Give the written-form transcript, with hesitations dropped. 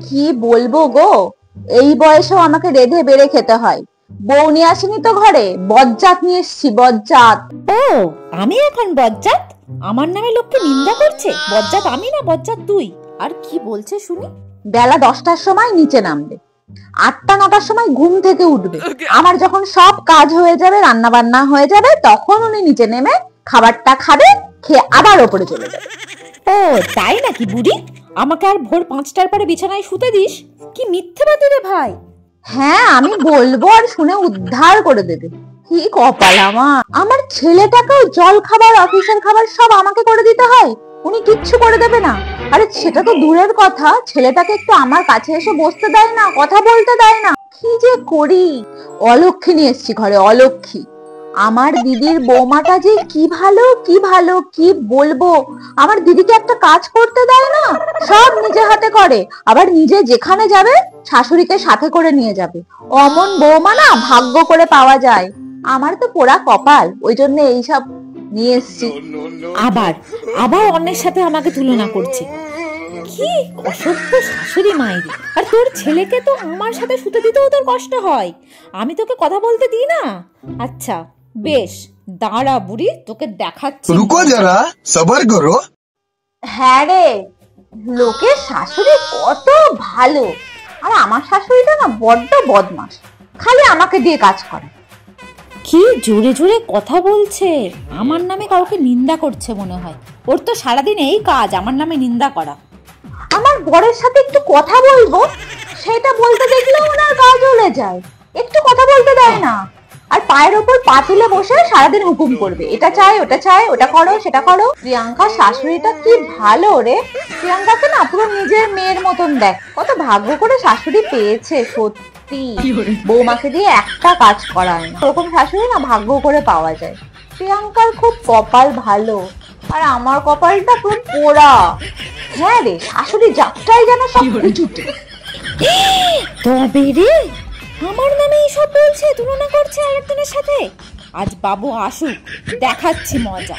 কি বলবো গো, এই বয়সেও আমাকে রেঁধে বেড়ে খেতে হয়। বউ নিয়ে আসেনি তো ঘরে, বজ্জাত নিয়ে এসছি, বজ্জাত। ও, আমি এখন বজ্জাত? আমার নামে লোককে নিন্দা করছে। বজ্জাত আমি না, বজ্জাত তুই। আর কি বলছে শুনি? বেলা 10টার সময় নিচে নামবে, 8টা 9টার সময় ঘুম থেকে উঠবে। আমার যখন সব কাজ হয়ে যাবে, রান্না বান্না হয়ে যাবে, তখন উনি নিচে নেমে খাবারটা খাবে, খেয়ে আবার ওপরে চলে যাবে। ও তাই নাকি বুড়ি? আমাকে আর ভোর 5টার পরে বিছানায় শুতে দিস? কি মিথ্যেবাদী রে ভাই! হ্যাঁ, আমি বলবো আর শুনে উদ্ধার করে দেবে। কি কপাল আমার! আমার ছেলেটাকেও জল খাবার, অফিসের খাবার সব আমাকে করে দিতে হয়, উনি কিচ্ছু করে দেবে না। আরে সেটা তো দূরের কথা, ছেলেটাকে একটু আমার কাছে এসে বসতে দেয় না, কথা বলতে দেয় না। কি যে করি! অলক্ষী নিয়ে এসছি ঘরে, অলক্ষী। আমার দিদির বৌমাটা যে কি ভালো, কি ভালো, কি বলবো। আমার দিদিকে একটা কাজ করতে দেয় না, সব নিজে হাতে করে। আবার নিজে যেখানে যাবে শাশুড়িকে সাথে করে নিয়ে যাবে। অমন বৌমা না ভাগ্য করে পাওয়া যায়। আমার তো পোড়া কপাল, ওই জন্য এইসব নিয়ে এসছি। আবার আবার অন্যের সাথে আমাকে তুলনা করছে। কি অসভ্য শাশুড়ি মায়ের! আর তোর ছেলেকে তো আমার সাথে শুতে দিতেও তোর কষ্ট হয়। আমি তোকে কথা বলতে দিই না? আচ্ছা বেশ, দাঁড়া বুড়ি, তোকে দেখাচ্ছি। রুকো যারা, সবার করো। হ্যাঁ রে, লোকের শাশুড়ি কত ভালো, আর আমার শাশুড়িটা না বড্ড বদমাস, খালি আমাকে দিয়ে কাজ করে। কি জোরে জোরে কথা বলছে! আমার নামে কাউকে নিন্দা করছে মনে হয়। ওর তো সারাদিন এই কাজ, আমার নামে নিন্দা করা। আমার বরের সাথে একটু কথা বলবো, সেটা বলতে দেখলে ওনার গা জ্বলে যায়, একটু কথা বলতে দেয় না। আর পায়ের ওপর পা তুলে বসে সারাদিন হুকুম করবে, এটা চাই, ওটা চাই, ওটা করো, সেটা করো। প্রিয়াঙ্কা শাশুড়িটা কি ভালো রে! প্রিয়াঙ্কাকে না পুরো নিজের মেয়ের মতন দেখ। কত ভাগ্য করে শাশুড়ি পেয়েছে সত্যি, বৌমাকে দিয়ে একটা কাজ করায় না। ওরকম শাশুড়ি না ভাগ্য করে পাওয়া যায়। প্রিয়াঙ্কার খুব কপাল ভালো, আর আমার কপালটা পুরো পোড়া। হ্যাঁ রে, শাশুড়ি যাত্রাই যেন সব উঁচুতে। তবে রে, আমার নামে এইসব বলছে, তুলনা করছে আরেকজনের সাথে। আজ বাবু আসুক, দেখাচ্ছি মজা।